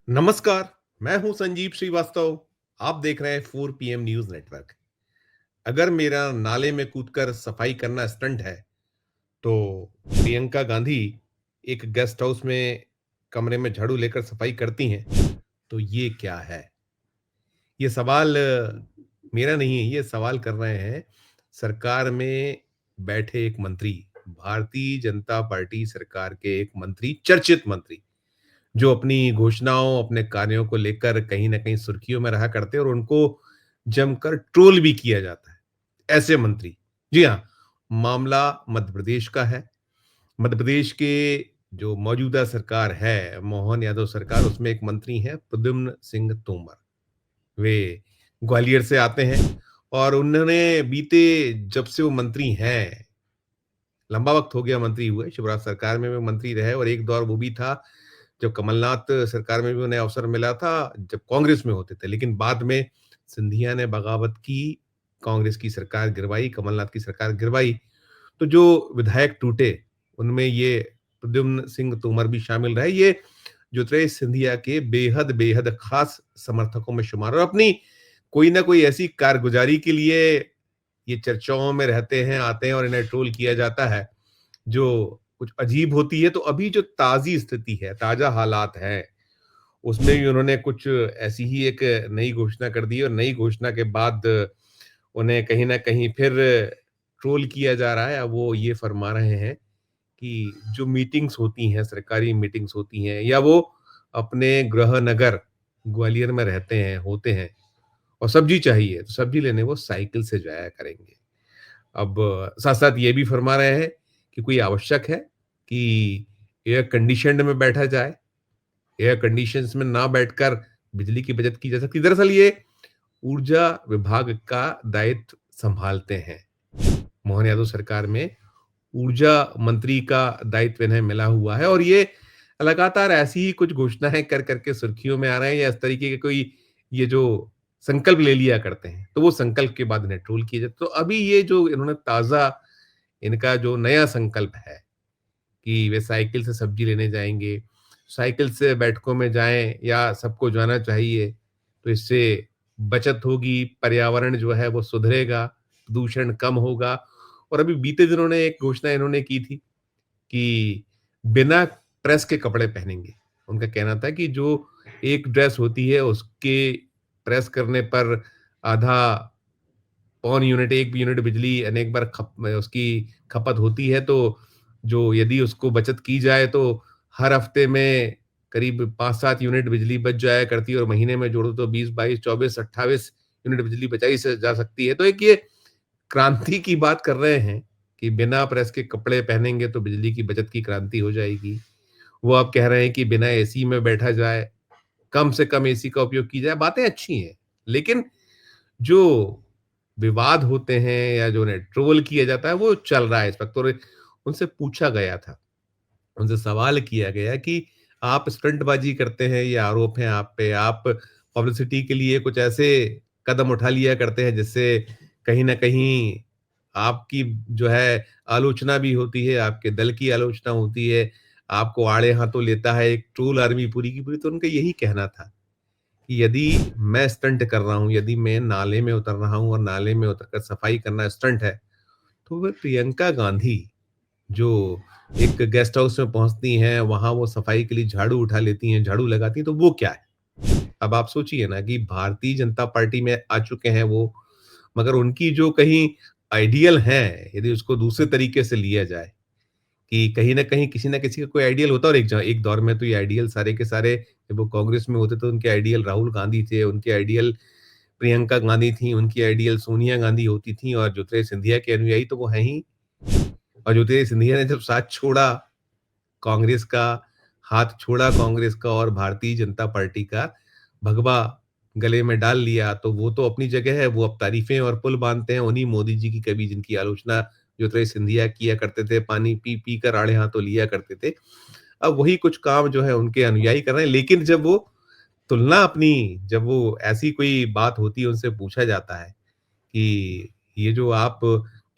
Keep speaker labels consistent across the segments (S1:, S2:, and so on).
S1: नमस्कार, मैं हूं संजीव श्रीवास्तव। आप देख रहे हैं 4 PM न्यूज नेटवर्क। अगर मेरा नाले में कूदकर सफाई करना स्टंट है, तो प्रियंका गांधी एक गेस्ट हाउस में कमरे में झाड़ू लेकर सफाई करती हैं, तो ये क्या है? ये सवाल मेरा नहीं है, ये सवाल कर रहे हैं सरकार में बैठे एक मंत्री, भारतीय जनता पार्टी सरकार के एक मंत्री, चर्चित मंत्री, जो अपनी घोषणाओं, अपने कार्यों को लेकर कहीं न कहीं सुर्खियों में रहा करते हैं और उनको जमकर ट्रोल भी किया जाता है। ऐसे मंत्री, जी हाँ, मामला मध्य प्रदेश का है। मध्य प्रदेश के जो मौजूदा सरकार है, मोहन यादव सरकार, उसमें एक मंत्री हैं प्रद्युम्न सिंह तोमर। वे ग्वालियर से आते हैं और उन्होंने बीते जब से वो मंत्री हैं, लंबा वक़्त हो गया मंत्री हुए, शिवराज सरकार में भी मंत्री रहे और एक दौर वो भी था जब कमलनाथ सरकार में भी उन्हें अवसर मिला था, जब कांग्रेस में होते थे। लेकिन बाद में सिंधिया ने बगावत की, कांग्रेस की सरकार गिरवाई, कमलनाथ की सरकार गिरवाई, तो जो विधायक टूटे, उनमें ये प्रद्युम्न सिंह तोमर भी शामिल रहे। ये ज्योतिरादित्य सिंधिया के बेहद खास समर्थकों में शुमार और अपनी कोई ना कोई ऐसी कारगुजारी के लिए ये चर्चाओं में रहते हैं, आते हैं और इन्हें ट्रोल किया जाता है, जो कुछ अजीब होती है। तो अभी जो ताज़ी स्थिति है, ताज़ा हालात हैं, उसमें भी उन्होंने कुछ ऐसी ही एक नई घोषणा कर दी और नई घोषणा के बाद उन्हें कहीं न कहीं फिर ट्रोल किया जा रहा है। अब वो ये फरमा रहे हैं कि जो मीटिंग्स होती हैं, सरकारी मीटिंग्स होती हैं या वो अपने गृह नगर ग्वालियर में रहते हैं, होते हैं और सब्ज़ी चाहिए, तो सब्ज़ी लेने वो साइकिल से जाया करेंगे। अब साथ-साथ ये भी फरमा रहे हैं कि कोई आवश्यक है कि एयर कंडीशन्ड में बैठा जाए, एयर कंडीशंस में ना बैठकर बिजली की बचत की जा सकती है। दरअसल ये ऊर्जा विभाग का दायित्व संभालते हैं। मोहन यादव सरकार में ऊर्जा मंत्री का दायित्व इन्हें मिला हुआ है और ये लगातार ऐसी ही कुछ घोषणाएँ कर के सुर्खियों में आ रहे हैं या इस तरीके के कोई ये जो संकल्प ले लिया करते हैं, तो वो संकल्प के बाद इन्हें ट्रोल किया जाता है। तो अभी ये जो इन्होंने ताज़ा इनका जो नया संकल्प है कि वे साइकिल से सब्जी लेने जाएँगे, साइकिल से बैठकों में जाएँ या सबको जाना चाहिए, तो इससे बचत होगी, पर्यावरण जो है वो सुधरेगा, प्रदूषण कम होगा। और अभी बीते दिनों ने एक घोषणा इन्होंने की थी कि बिना प्रेस के कपड़े पहनेंगे। उनका कहना था कि जो एक ड्रेस होती है उसके प्रेस करने पर आधा पौन यूनिट 1 यूनिट बिजली अनेक बार उसकी खपत होती है, तो जो यदि उसको बचत की जाए तो हर हफ्ते में करीब 5-7 यूनिट बिजली बच जाया करती है और महीने में जोड़ो तो 20, 22, 24, 28 यूनिट बिजली बचाई से जा सकती है। तो एक ये क्रांति की बात कर रहे हैं कि बिना प्रेस के कपड़े पहनेंगे तो बिजली की बचत की क्रांति हो जाएगी। वो अब कह रहे हैं कि बिना एसी में बैठा जाए, कम से कम एसी का उपयोग की जाए, बातें अच्छी हैं। लेकिन जो विवाद होते हैं या जो उन्हें ट्रोल किया जाता है, वो चल रहा है इस वक़्त और उनसे पूछा गया था, उनसे सवाल किया गया कि आप स्टंटबाज़ी करते हैं, ये आरोप है आप पे, आप पब्लिसिटी के लिए कुछ ऐसे कदम उठा लिया करते हैं जिससे कहीं न कहीं आपकी जो है आलोचना भी होती है, आपके दल की आलोचना होती है, आपको आड़े हाथों लेता है एक ट्रोल आर्मी पूरी की पूरी। तो उनका यही कहना था कि यदि मैं स्टंट कर रहा हूँ, यदि मैं नाले में उतर रहा हूँ और नाले में उतरकर सफाई करना स्टंट है, तो फिर प्रियंका गांधी जो एक गेस्ट हाउस में पहुँचती हैं, वहाँ वो सफाई के लिए झाड़ू उठा लेती हैं, झाड़ू लगाती हैं, तो वो क्या है? अब आप सोचिए ना कि भारतीय जनता पार्टी में आ चुके हैं वो, मगर उनकी जो कहीं आइडियल हैं, यदि उसको दूसरे तरीके से लिया जाए कि कहीं न कहीं किसी न किसी का कोई आइडियल होता है और एक दौर में तो ये आइडियल सारे के सारे जब वो कांग्रेस में होते तो उनके आइडियल राहुल गांधी थे, उनके आइडियल प्रियंका गांधी थी, उनकी आइडियल सोनिया गांधी होती थी और ज्योतिरादित्य सिंधिया के अनुयायी तो वो हैं ही। और ज्योतिरादित्य सिंधिया ने जब साथ छोड़ा कांग्रेस का, हाथ छोड़ा कांग्रेस का और भारतीय जनता पार्टी का भगवा गले में डाल लिया, तो वो तो अपनी जगह है, वो अब तारीफ़ें और पुल बाँधते हैं उन्हीं मोदी जी की कभी जिनकी आलोचना ज्योतिरादित्य सिंधिया किया करते थे, पानी पी कर आड़े हाथों लिया करते थे। अब वही कुछ काम जो है उनके अनुयायी कर रहे हैं, लेकिन जब वो ऐसी कोई बात होती है, उनसे पूछा जाता है कि ये जो आप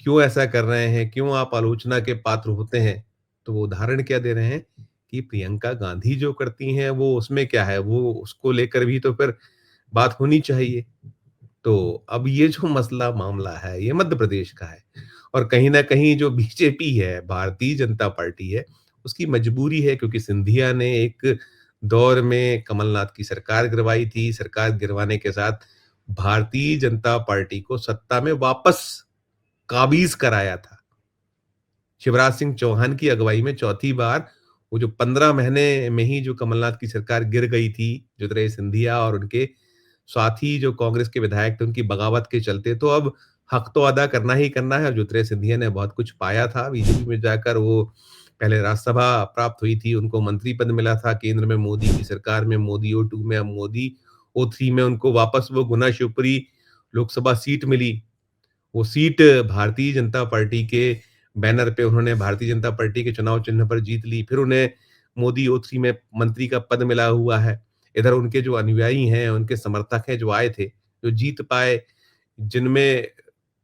S1: क्यों ऐसा कर रहे हैं? क्यों आप आलोचना के पात्र होते हैं? तो वो उदाहरण क्या दे रहे हैं कि प्रियंका गांधी जो करती हैं वो उसमें क्या है, वो उसको लेकर भी तो फिर बात होनी चाहिए। तो अब ये जो मसला मामला है, ये मध्य प्रदेश का है और कहीं न कहीं जो बीजेपी है, भारतीय जनता पार्टी है, उसकी मजबूरी है क्योंकि सिंधिया ने एक दौर में कमलनाथ की सरकार गिरवाई थी। सरकार गिरवाने के साथ भारतीय जनता पार्टी को सत्ता में वापस काबीज़ कराया था। शिवराज सिंह चौहान की अगुवाई में चौथी बार वो जो 15 महीने में ही जो कमलनाथ की सरकार गिर गई थी, ज्योतिरादित्य सिंधिया और उनके साथी जो कांग्रेस के विधायक थे, उनकी बगावत के चलते, तो अब हक तो अदा करना ही करना है और ज्योतिरादित्य सिंधिया ने बहुत कुछ पाया था। बीजेपी में जाकर वो पहले राज्यसभा प्राप्त हुई थी, उनको मंत्री पद मिला था केंद्र में मोदी की सरकार में, मोदी ओ 2 में, अब मोदी ओ 3 में उनको वापस वो गुना शिवपुरी लोकसभा सीट मिली। वो सीट भारतीय जनता पार्टी के बैनर पे उन्होंने भारतीय जनता पार्टी के चुनाव चिन्ह पर जीत ली। फिर उन्हें मोदी ओ 3 में मंत्री का पद मिला हुआ है। इधर उनके जो अनुयायी हैं, उनके समर्थक हैं जो आए थे, जो जीत पाए, जिनमें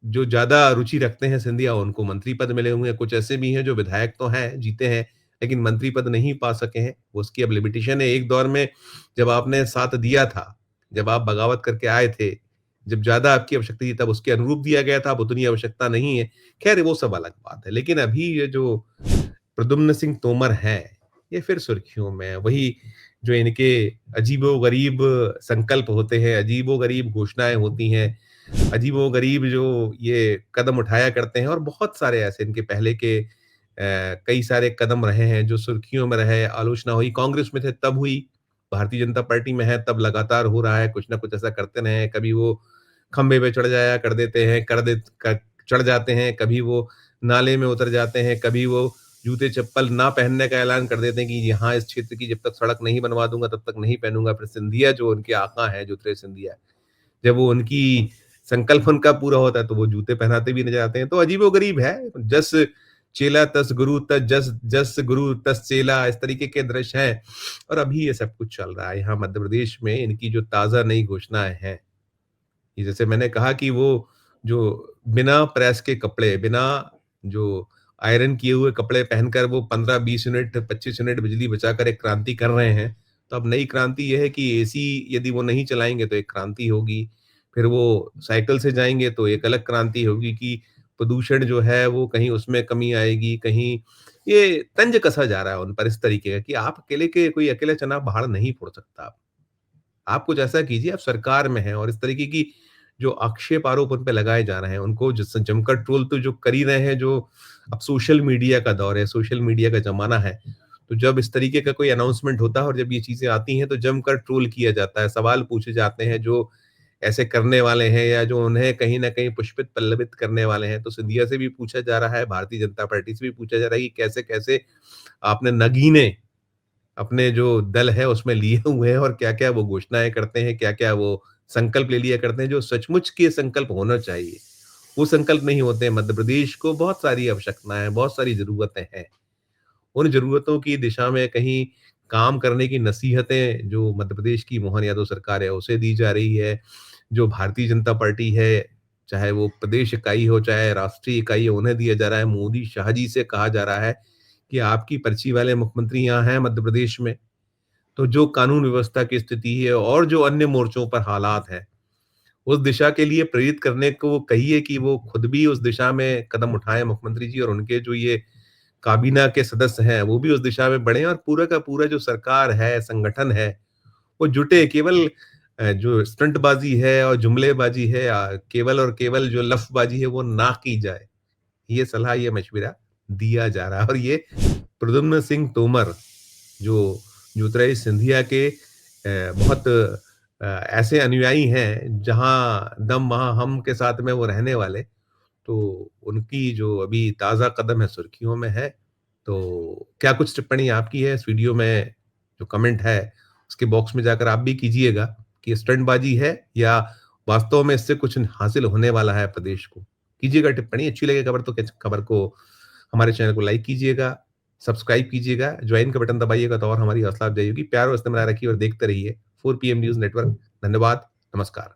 S1: जो ज़्यादा रुचि रखते हैं सिंधिया, उनको मंत्री पद मिले हुए हैं। कुछ ऐसे भी हैं जो विधायक तो हैं, जीते हैं, लेकिन मंत्री पद नहीं पा सके हैं। वो उसकी अब लिमिटेशन है। एक दौर में जब आपने साथ दिया था, जब आप बगावत करके आए थे, जब ज़्यादा आपकी आवश्यकता थी तब उसके अनुरूप दिया गया था, अब उतनी आवश्यकता नहीं है। ख़ैर वो सब अलग बात है। लेकिन अभी ये जो प्रद्युम्न सिंह तोमर हैं, ये फिर सुर्खियों में हैं। वही जो इनके अजीबो-गरीब संकल्प होते हैं, अजीबो-गरीब घोषणाएँ होती हैं, अजीबो-गरीब जो ये कदम उठाया करते हैं और बहुत सारे ऐसे इनके पहले के कई सारे कदम रहे हैं जो सुर्खियों में रहे, आलोचना हुई, कांग्रेस में थे तब हुई, भारतीय जनता पार्टी में है तब लगातार हो रहा है, कुछ ना कुछ ऐसा करते रहे हैं। कभी वो खंभे पे चढ़ जाया कर देते हैं, कर दे क चढ़ जाते हैं, कभी वो नाले में उतर जाते हैं, कभी वो जूते-चप्पल ना पहनने का ऐलान कर देते हैं कि यहाँ इस क्षेत्र की जब तक सड़क नहीं बनवा दूँगा तब तक नहीं पहनूँगा। फिर सिंधिया जो उनके आका हैं, ज्योतिरादित्य सिंधिया, जब वो उनकी संकल्प उनका पूरा होता है तो वो जूते पहनाते भी नज़र आते हैं। तो अजीबो-गरीब है। जस चेला तस गुरु जस जस गुरु तस चेला, इस तरीके के दृश्य हैं और अभी ये सब कुछ चल रहा है। यहाँ मध्य प्रदेश में इनकी जो ताज़ा नई घोषणाएँ हैं, ये जैसे मैंने कहा कि वो जो बिना प्रेस के कपड़े, बिना जो आयरन किए हुए कपड़े पहनकर वो 15-20 यूनिट, 25 यूनिट बिजली बचाकर एक क्रांति कर रहे हैं। तो अब नई क्रांति ये है कि एसी यदि वो नहीं चलाएँगे तो एक क्रांति होगी। फिर वो साइकिल से जाएँगे तो एक अलग क्रांति होगी कि प्रदूषण जो है वो कहीं उसमें कमी आएगी, कहीं ये तंज कसा जा रहा है उन पर इस तरीके का कि आप अकेले के कोई अकेला चना बाहर नहीं फोड़ सकता। आप कुछ ऐसा कीजिए, आप सरकार में हैं और इस तरीके की जो आक्षेप आरोप उन पे लगाए जा रहे हैं, उनको जिस जमकर ट्रोल तो जो कर ही रहे हैं, जो अब सोशल मीडिया का दौर है, सोशल मीडिया का ज़माना है। तो जब इस तरीके का कोई अनाउंसमेंट होता है और जब ये चीज़ें आती हैं, तो जमकर ट्रोल किया जाता है, सवाल पूछे जाते हैं, जो ऐसे करने वाले हैं या जो उन्हें कहीं न कहीं पुष्पित पल्लवित करने वाले हैं। तो सिंधिया से भी पूछा जा रहा है, भारतीय जनता पार्टी से भी पूछा जा रहा है कि कैसे-कैसे आपने नगीने अपने जो दल है उसमें लिए हुए हैं और क्या-क्या वो घोषणाएँ करते हैं, क्या-क्या वो संकल्प ले लिया करते हैं, जो सचमुच के संकल्प होना चाहिए। वो संकल्प नहीं होते हैं। मध्य प्रदेश को बहुत सारी आवश्यकताएँ, बहुत सारी ज़रूरतें हैं। उन ज़रूरतों की दिशा में कहीं काम करने की नसीहतें जो मध्य प्रदेश की मोहन यादव सरकार है, उसे दी जा रही है। जो भारतीय जनता पार्टी है, चाहे वो प्रदेश इकाई हो, चाहे राष्ट्रीय इकाई हो, उन्हें दिया जा रहा है। मोदी शाह जी से कहा जा रहा है कि आपकी पर्ची वाले मुख्यमंत्री यहाँ हैं मध्य प्रदेश में, तो जो कानून व्यवस्था की स्थिति है और जो अन्य मोर्चों पर हालात हैं, उस दिशा के लिए प्रेरित करने को कहिए कि वो खुद भी उस दिशा में कदम उठाएँ मुख्यमंत्री जी और उनके जो ये काबीना के सदस्य हैं, वो भी उस दिशा में बढ़ें और पूरा का पूरा जो सरकार है, संगठन है, वो जुटे। केवल जो स्टंटबाज़ी है और जुमलेबाज़ी है केवल और केवल जो लफ़्ज़बाज़ी है, वो ना की जाए। ये सलाह, ये मशविरा दिया जा रहा है और ये प्रद्युम्न सिंह तोमर जो ज्योतिरादित्य सिंधिया के बहुत ऐसे अनुयायी हैं, जहाँ दम वहाँ हम के साथ में वो रहने वाले, तो उनकी जो अभी ताज़ा कदम है सुर्खियों में है। तो क्या कुछ टिप्पणी आपकी है इस वीडियो में, जो कमेंट है उसके बॉक्स में जाकर आप भी कीजिएगा कि ये स्टंटबाजी है या वास्तव में इससे कुछ हासिल होने वाला है प्रदेश को। कीजिएगा टिप्पणी, अच्छी लगे खबर तो खबर को हमारे चैनल को लाइक कीजिएगा, सब्सक्राइब कीजिएगा, ज्वाइन का बटन दबाइएगा तो और हमारी हौसला अफ़ज़ाई होगी। प्यार और स्नेह बनाए रखिए और देखते रहिए 4 पीएम न्यूज़ नेटवर्क। धन्यवाद, नमस्कार।